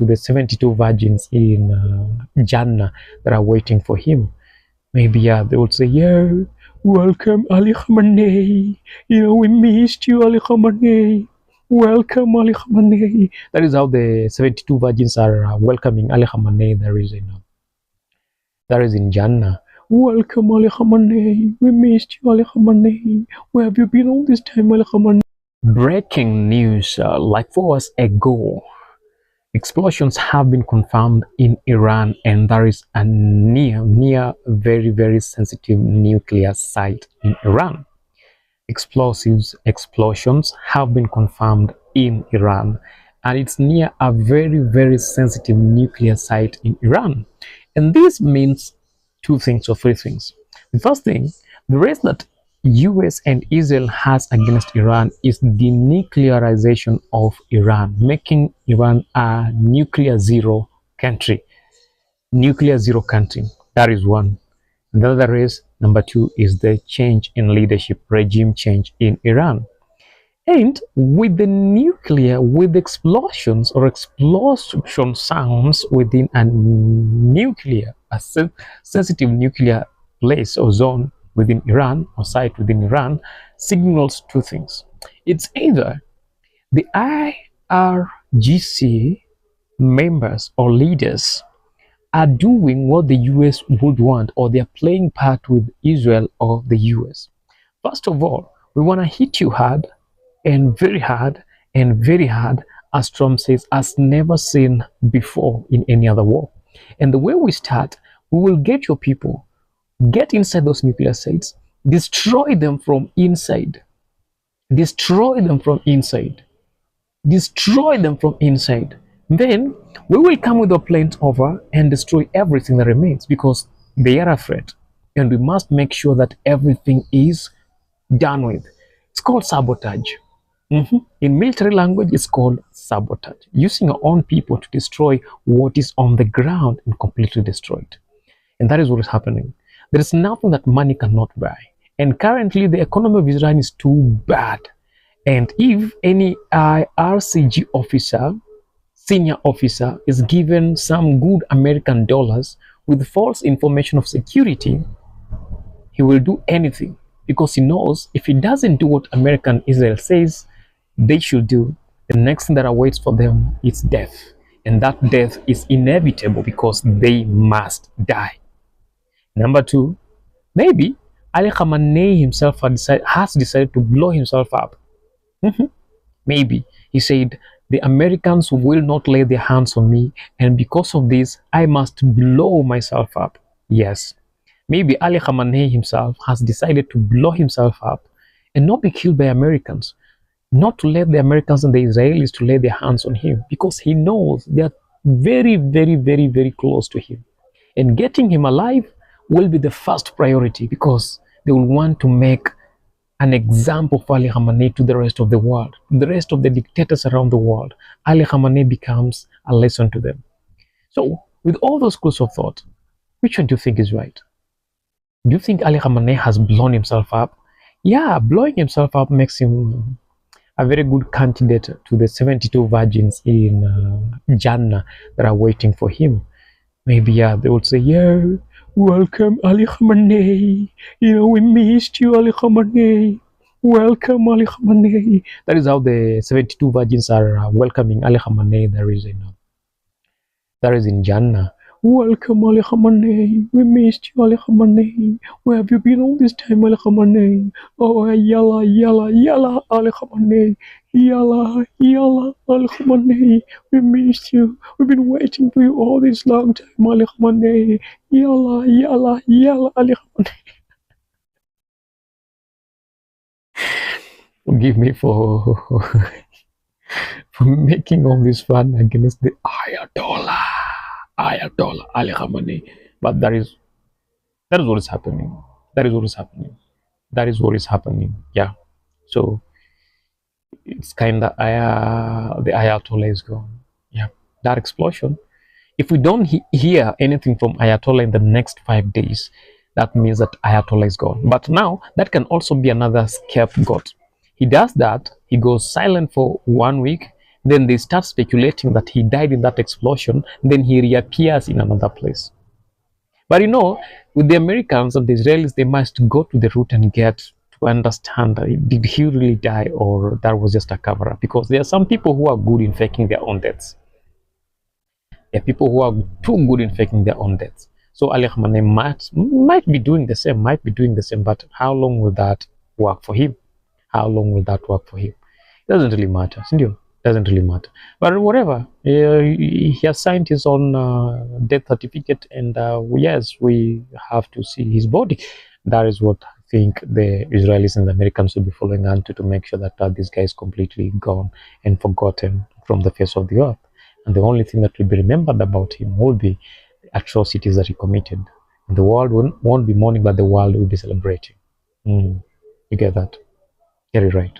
to the 72 virgins in Jannah that are waiting for him. Maybe they would say, yeah, welcome Ali Khamenei. We missed you, Ali Khamenei. Welcome Ali Khamenei. That is how the 72 virgins are welcoming Ali Khamenei. That is in Jannah. Welcome Ali Khamenei. We missed you, Ali Khamenei. Where have you been all this time, Ali Khamenei? Breaking news, like 4 hours ago, explosions have been confirmed in Iran, and there is a near very, very sensitive nuclear site in Iran. Explosions have been confirmed in Iran, and it's near a very, very sensitive nuclear site in Iran. And this means 2 things or 3 things. The first thing, the race that US and Israel has against Iran is the denuclearization of Iran, making Iran a nuclear zero country. Nuclear zero country. That is one. The other is, number 2, is the change in leadership, regime change in Iran. And with the explosions or explosion sounds within a sensitive nuclear place or zone within Iran or site within Iran, signals 2 things. It's either the IRGC members or leaders are doing what the US would want, or they're playing part with Israel or the US. First of all, we want to hit you hard and very hard and very hard, as Trump says, as never seen before in any other war. And the way we start, we will get your people, get inside those nuclear sites, destroy them from inside. Destroy them from inside. Destroy them from inside. Then we will come with our planes over and destroy everything that remains, because they are afraid. And we must make sure that everything is done with. It's called sabotage. In military language, it's called sabotage. Using your own people to destroy what is on the ground and completely destroy it. And that is what is happening. There is nothing that money cannot buy. And currently, the economy of Israel is too bad. And if any IRCG officer, senior officer, is given some good American dollars with false information of security, he will do anything, because he knows if he doesn't do what American Israel says they should do, the next thing that awaits for them is death. And that death is inevitable, because they must die. Number 2, maybe Ali Khamenei himself has decided to blow himself up. Maybe he said, the Americans will not lay their hands on me, and because of this, I must blow myself up. Yes, maybe Ali Khamenei himself has decided to blow himself up and not be killed by Americans, not to let the Americans and the Israelis to lay their hands on him, because he knows they are very, very, very, very close to him. And getting him alive will be the first priority, because they will want to make an example for Ali Khamenei to the rest of the world, the rest of the dictators around the world. Ali Khamenei becomes a lesson to them. So, with all those schools of thought, which one do you think is right? Do you think Ali Khamenei has blown himself up? Yeah, blowing himself up makes him a very good candidate to the 72 virgins in Jannah that are waiting for him. Maybe they would say, yeah, welcome Ali Khamenei. We missed you, Ali Khamenei. Welcome Ali Khamenei. That is how the 72 virgins are welcoming Ali Khamenei. That is in Jannah. Welcome Ali Khamanei. We missed you, Ali Khamenei. Where have you been all this time, Ali Khamenei? Oh, yalla, yalla, yalla, Ali Khamenei. Yalla, yalla, Ali Khamenei. We missed you. We've been waiting for you all this long time, Ali Khamenei. Yalla, yalla, yalla, Ali Khamenei. Forgive me for making all this fun against the Ayatollah Ali Khamanei. But that is what is happening. That is what is happening. That is what is happening. Yeah. So it's kind of the Ayatollah is gone. Yeah. That explosion. If we don't hear anything from Ayatollah in the next 5 days, that means that Ayatollah is gone. But now that can also be another scapegoat. He does that. He goes silent for 1 week. Then they start speculating that he died in that explosion, then he reappears in another place. But with the Americans and the Israelis, they must go to the root and get to understand, did he really die or that was just a cover up? Because there are some people who are good in faking their own deaths. There are people who are too good in faking their own deaths. So Ali Khamenei might be doing the same, but how long will that work for him? How long will that work for him? It doesn't really matter, doesn't really matter. But whatever, he has signed his own death certificate, and yes, we have to see his body. That is what I think the Israelis and the Americans will be following on to make sure that this guy is completely gone and forgotten from the face of the earth. And the only thing that will be remembered about him will be the atrocities that he committed. And the world won't be mourning, but the world will be celebrating. You get that? Very right.